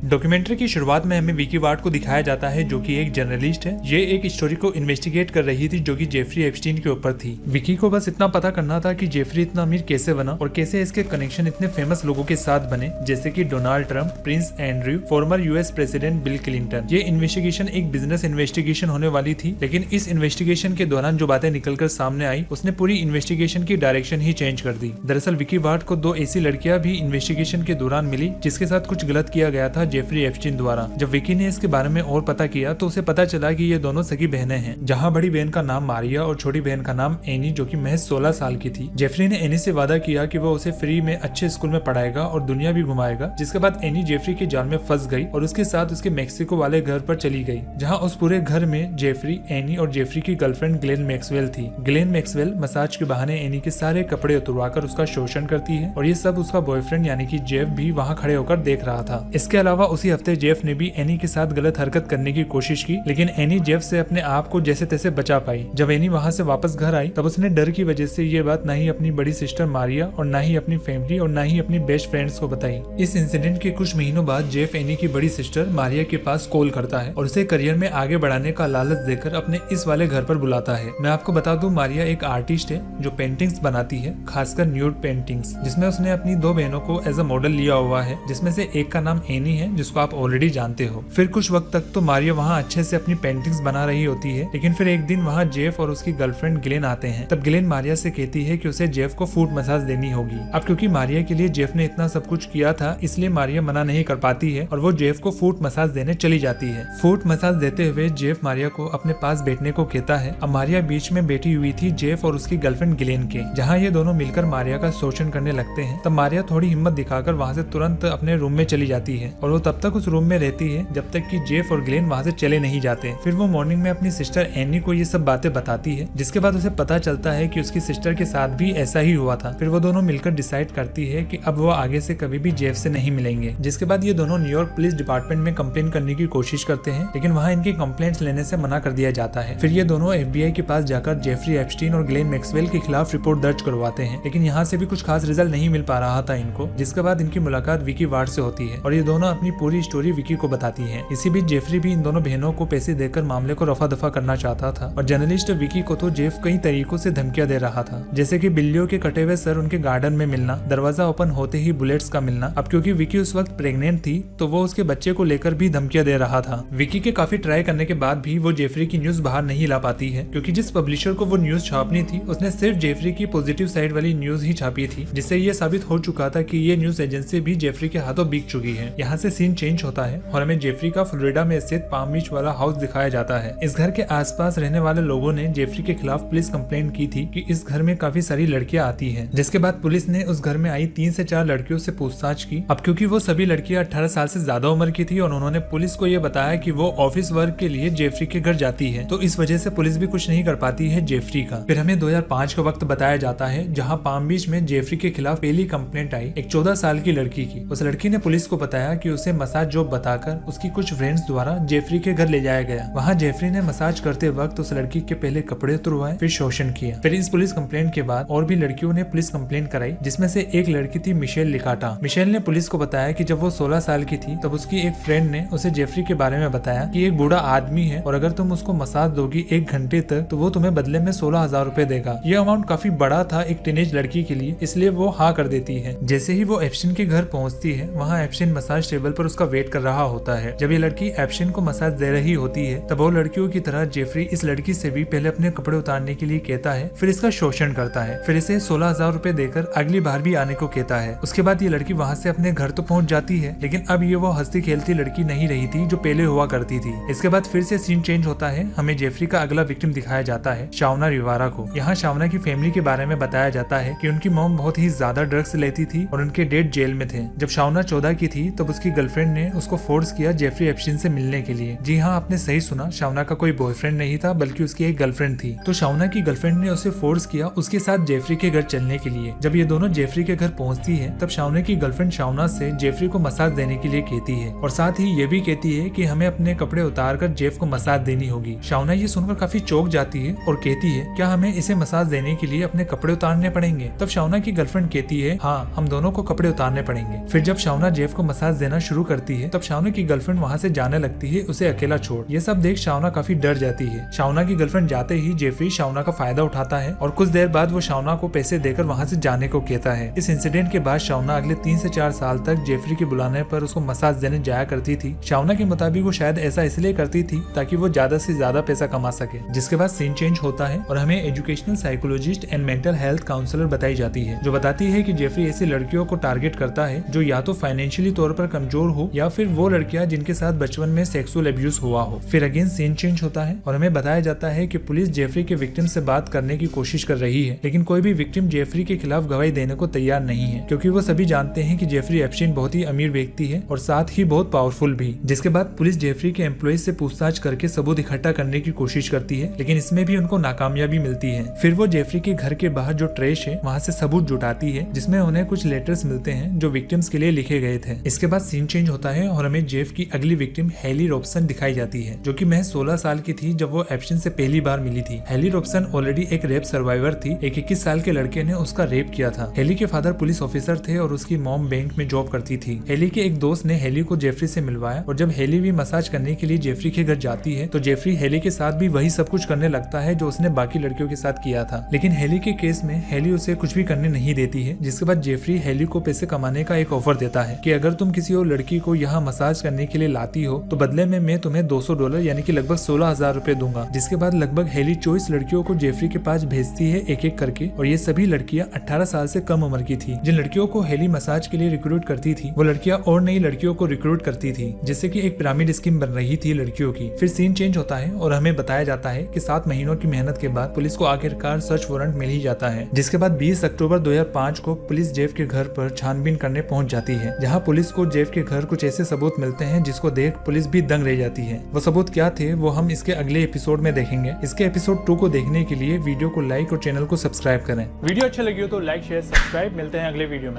Documentary की शुरुआत में हमें विकी वार्ड को दिखाया जाता है जो कि एक जर्नलिस्ट है। ये एक स्टोरी को इन्वेस्टिगेट कर रही थी जो कि जेफरी एप्स्टीन के ऊपर थी। विकी को बस इतना पता करना था कि जेफरी इतना अमीर कैसे बना और कैसे इसके कनेक्शन इतने फेमस लोगों के साथ बने, जैसे कि Donald Trump, Prince Andrew, former US president bill Clinton. ये इन्वेस्टिगेशन एक बिजनेस इन्वेस्टिगेशन होने वाली थी, लेकिन इस इन्वेस्टिगेशन के दौरान जो बातें निकलकर सामने आई उसने पूरी इन्वेस्टिगेशन की डायरेक्शन ही चेंज कर दी। दरअसल विकी वार्ड को दो ऐसी लड़कियां भी इन्वेस्टिगेशन के दौरान मिली जिसके साथ कुछ गलत किया गया था जेफरी एप्स्टीन द्वारा। जब विकी ने इसके बारे में और पता किया तो उसे पता चला कि ये दोनों सगी बहनें हैं, जहां बड़ी बहन का नाम मारिया और छोटी बहन का नाम एनी जो कि महज 16 साल की थी। जेफरी ने एनी से वादा किया कि वो उसे फ्री में अच्छे स्कूल में पढ़ाएगा और दुनिया भी घुमाएगा, जिसके बाद एनी जेफरी के जाल में फंस गई और उसके साथ उसके मेक्सिको वाले घर पर चली गई, जहां उस पूरे घर में जेफरी, एनी और जेफरी की गर्लफ्रेंड ग्लेन मैक्सवेल थी। ग्लेन मैक्सवेल मसाज के बहाने एनी के सारे कपड़े उतरवाकर उसका शोषण करती है और ये सब उसका बॉयफ्रेंड यानी कि जेफ भी वहाँ खड़े होकर देख रहा था। इसके अलावा उसी हफ्ते जेफ ने भी एनी के साथ गलत हरकत करने की कोशिश की, लेकिन एनी जेफ से अपने आप को जैसे तैसे बचा पाई। जब एनी वहाँ से वापस घर आई तब उसने डर की वजह से ये बात ना ही अपनी बड़ी सिस्टर मारिया और ना ही अपनी फैमिली और ना ही अपनी बेस्ट फ्रेंड्स को बताई। इस इंसिडेंट के कुछ महीनों बाद जेफ एनी की बड़ी सिस्टर मारिया के पास कॉल करता है और उसे करियर में आगे बढ़ाने का लालच देकर अपने इस वाले घर पर बुलाता है। मैं आपको बता दूं, मारिया एक आर्टिस्ट है जो पेंटिंग्स बनाती है, खासकर न्यूड पेंटिंग्स, जिसमें उसने अपनी दो बहनों को एज अ मॉडल लिया हुआ है, जिसमें से एक का नाम एनी है जिसको आप ऑलरेडी जानते हो। फिर कुछ वक्त तक तो मारिया वहाँ अच्छे से अपनी पेंटिंग्स बना रही होती है, लेकिन फिर एक दिन वहाँ जेफ और उसकी गर्लफ्रेंड ग्लेन आते हैं। तब ग्लेन मारिया से कहती है कि उसे जेफ को फूट मसाज देनी होगी। अब क्योंकि मारिया के लिए जेफ ने इतना सब कुछ किया था, इसलिए मारिया मना नहीं कर पाती है और वो जेफ को फूट मसाज देने चली जाती है। फूट मसाज देते हुए जेफ मारिया को अपने पास बैठने को कहता है। अब मारिया बीच में बैठी हुई थी जेफ और उसकी गर्लफ्रेंड ग्लेन के, जहाँ ये दोनों मिलकर मारिया का शोषण करने लगते हैं। तब मारिया थोड़ी हिम्मत दिखाकर वहाँ से तुरंत अपने रूम में चली जाती है और वो तब तक उस रूम में रहती है जब तक कि जेफ और ग्लेन वहाँ से चले नहीं जाते। फिर वो मॉर्निंग में अपनी सिस्टर एनी को ये सब बातें बताती है, जिसके बाद उसे पता चलता है कि उसकी सिस्टर के साथ भी ऐसा ही हुआ था। फिर वो दोनों मिलकर डिसाइड करती है कि अब वो आगे से कभी भी जेफ से नहीं मिलेंगे। जिसके बाद ये दोनों न्यूयॉर्क पुलिस डिपार्टमेंट में कंप्लेन करने की कोशिश करते हैं, लेकिन वहाँ इनकी कंप्लेंट्स लेने से मना कर दिया जाता है। फिर ये दोनों FBI के पास जाकर जेफरी एप्स्टीन और ग्लेन मैक्सवेल के खिलाफ रिपोर्ट दर्ज करवाते हैं, लेकिन यहाँ से भी कुछ खास रिजल्ट नहीं मिल पा रहा था इनको। जिसके बाद इनकी मुलाकात विकी वार्ड से होती है और ये दोनों अपनी पूरी स्टोरी विकी को बताती है। इसी बीच जेफरी भी इन दोनों बहनों को पैसे देकर मामले को रफा दफा करना चाहता था और जर्नलिस्ट विकी को तो जेफ कई तरीकों से धमकियां दे रहा था, जैसे कि बिल्लियों के कटे हुए सर उनके गार्डन में मिलना, दरवाजा ओपन होते ही बुलेट्स का मिलना। अब क्योंकि विकी उस वक्त प्रेग्नेंट थी तो वो उसके बच्चे को लेकर भी धमकियां दे रहा था। विकी के काफी ट्राई करने के बाद भी वो जेफरी की न्यूज बाहर नहीं ला पाती है, क्योंकि जिस पब्लिशर को वो न्यूज छापनी थी उसने सिर्फ जेफरी की पॉजिटिव साइड वाली न्यूज ही छापी थी, जिससे ये साबित हो चुका था कि ये न्यूज एजेंसी भी जेफरी के हाथों बिक चुकी है। यहाँ से सीन चेंज होता है और हमें जेफरी का फ्लोरिडा में स्थित पाम बीच वाला हाउस दिखाया जाता है। इस घर के आसपास रहने वाले लोगों ने जेफरी के खिलाफ पुलिस कंप्लेंट की थी कि इस घर में काफी सारी लड़कियां आती हैं, जिसके बाद पुलिस ने उस घर में आई 3 से 4 लड़कियों से पूछताछ की। अब क्योंकि वो सभी लड़कियां 18 साल से ज्यादा उम्र की थी और उन्होंने पुलिस को ये बताया कि वो ऑफिस वर्क के लिए जेफरी के घर जाती है, तो इस वजह से पुलिस भी कुछ नहीं कर पाती है जेफरी का। फिर हमें 2005 का वक्त बताया जाता है, जहाँ पाम बीच में जेफरी के खिलाफ पहली कंप्लेंट आई एक 14 साल की लड़की की। उस लड़की ने पुलिस को बताया कि उसे मसाज जॉब बताकर उसकी कुछ फ्रेंड्स द्वारा जेफरी के घर ले जाया गया। वहाँ जेफरी ने मसाज करते वक्त उस लड़की के पहले कपड़े उतरवाए, फिर शोषण किया। फिर इस पुलिस कंप्लेंट के बाद और भी लड़कियों ने पुलिस कंप्लेंट कराई, जिसमें से एक लड़की थी मिशेल लिकाटा। मिशेल ने पुलिस को बताया कि जब वो 16 साल की थी तब उसकी एक फ्रेंड ने उसे जेफरी के बारे में बताया कि एक बूढ़ा आदमी है और अगर तुम उसको मसाज दोगी 1 घंटे तक तो वो तुम्हें बदले में 16,000 रुपए देगा। ये अमाउंट काफी बड़ा था एक टीनेज लड़की के लिए, इसलिए वो हाँ कर देती है। जैसे ही वो एप्स्टीन के घर पहुंचती है, वहाँ एप्स्टीन मसाज टेबल पर उसका वेट कर रहा होता है। जब ये लड़की एप्स्टीन को मसाज दे रही होती है तब वो लड़कियों की तरह जेफरी इस लड़की से भी पहले अपने कपड़े उतारने के लिए कहता है, फिर इसका शोषण करता है, फिर इसे 16,000 रुपए देकर अगली बार भी आने को कहता है। उसके बाद ये लड़की वहाँ से अपने घर तो पहुँच जाती है, लेकिन अब ये वो हंसती खेलती लड़की नहीं रही थी जो पहले हुआ करती थी। इसके बाद फिर से सीन चेंज होता है। हमें जेफरी का अगला विक्टिम दिखाया जाता है शावना रिवारा को। यहाँ शावना की फैमिली के बारे में बताया जाता है कि उनकी मॉम बहुत ही ज्यादा ड्रग्स लेती थी और उनके डैड जेल में थे। जब शावना 14 की थी तब उसकी गर्लफ्रेंड ने उसको फोर्स किया जेफरी एप्स्टीन से मिलने के लिए। जी हाँ, आपने सही सुना, शावना का कोई बॉयफ्रेंड नहीं था बल्कि उसकी एक गर्लफ्रेंड थी। तो शावना की गर्लफ्रेंड ने उसे फोर्स किया उसके साथ जेफरी के घर चलने के लिए। जब ये दोनों जेफरी के घर पहुंचती है तब शावना की गर्लफ्रेंड शावना से जेफरी को मसाज देने के लिए कहती है और साथ ही ये भी कहती है कि हमें अपने कपड़े उतार कर जेफ को मसाज देनी होगी। शावना ये सुनकर काफी चौंक जाती है और कहती है, क्या हमें इसे मसाज देने के लिए अपने कपड़े उतारने पड़ेंगे? तब शावना की गर्लफ्रेंड कहती है, हाँ, हम दोनों को कपड़े उतारने पड़ेंगे। फिर जब शावना जेफ को मसाज देना शुरू करती है तब शावना की गर्लफ्रेंड वहाँ से जाने लगती है उसे अकेला छोड़। ये सब देख शावना काफी डर जाती है। शावना की गर्लफ्रेंड जाते ही जेफरी शावना का फायदा उठाता है और कुछ देर बाद वो शावना को पैसे देकर वहाँ से जाने को कहता है। इस इंसिडेंट के बाद शावना अगले 3 से 4 साल तक जेफरी के बुलाने पर उसको मसाज देने जाया करती थी। शावना के मुताबिक वो शायद ऐसा इसलिए करती थी ताकि वो ज्यादा से ज्यादा पैसा कमा सके। जिसके बाद सीन चेंज होता है और हमें educational psychologist and mental health counsellor बताई जाती है जो बताती है कि जेफरी ऐसी लड़कियों को टारगेट करता है जो या तो फाइनेंशियली तौर पर कमजोर हो या फिर वो लड़कियां जिनके साथ बचपन में सेक्सुअल अब्यूज हुआ हो। फिर अगेन सीन चेंज होता है और हमें बताया जाता है कि पुलिस जेफरी के विक्टिम से बात करने की कोशिश कर रही है, लेकिन कोई भी विक्टिम जेफरी के खिलाफ गवाही देने को तैयार नहीं है क्योंकि वो सभी जानते हैं कि जेफरी एप्स्टीन बहुत ही अमीर व्यक्ति है और साथ ही बहुत पावरफुल भी। जिसके बाद पुलिस जेफरी के एम्प्लॉइज से पूछताछ करके सबूत इकट्ठा करने की कोशिश करती है, लेकिन इसमें भी उनको नाकामयाबी मिलती है। फिर वो जेफरी के घर के बाहर जो ट्रेश है वहाँ से सबूत जुटाती है जिसमें उन्हें कुछ लेटर्स मिलते हैं जो विक्टिम्स के लिए लिखे गए थे। इसके बाद सीन चेंज होता है और हमें जेफ की अगली विक्टिम हेली रॉबसन दिखाई जाती है जो कि महज 16 साल की थी जब वो एप्स्टीन से पहली बार मिली थी। हेली रॉबसन ऑलरेडी एक रेप सर्वाइवर थी। एक 21 साल के लड़के ने उसका रेप किया था। हेली के फादर पुलिस ऑफिसर थे और उसकी मॉम बैंक में जॉब करती थी। हेली के एक दोस्त ने हेली को जेफरी से मिलवाया और जब हेली भी मसाज करने के लिए जेफरी के घर जाती है तो जेफरी हेली के साथ भी वही सब कुछ करने लगता है जो उसने बाकी लड़कियों के साथ किया था। लेकिन हेली के केस में हेली उसे कुछ भी करने नहीं देती है। जिसके बाद जेफरी हेली को पैसे कमाने का एक ऑफर देता है कि अगर तुम किसी और लड़की को यहाँ मसाज करने के लिए लाती हो तो बदले में मैं तुम्हें $200 यानी कि लगभग 16,000 रुपए दूंगा। जिसके बाद लगभग हेली 24 लड़कियों को जेफरी के पास भेजती है एक एक करके और ये सभी लड़कियां 18 साल से कम उम्र की थी। जिन लड़कियों को हेली मसाज के लिए रिक्रूट करती थी वो लड़कियां और नई लड़कियों को रिक्रूट करती थी जिससे कि एक पिरामिड स्कीम बन रही थी लड़कियों की। फिर सीन चेंज होता है और हमें बताया जाता है कि 7 महीनों की मेहनत के बाद पुलिस को आखिरकार सर्च वारंट मिल ही जाता है। जिसके बाद 20 अक्टूबर 2005 को पुलिस जेफ के घर पर छानबीन करने पहुंच जाती है जहां पुलिस को जेफ के घर कुछ ऐसे सबूत मिलते हैं जिसको देख पुलिस भी दंग रह जाती है। वो सबूत क्या थे वो हम इसके अगले एपिसोड में देखेंगे। इसके एपिसोड 2 को देखने के लिए वीडियो को लाइक और चैनल को सब्सक्राइब करें। वीडियो अच्छा लगी हो तो लाइक शेयर सब्सक्राइब। मिलते हैं अगले वीडियो में।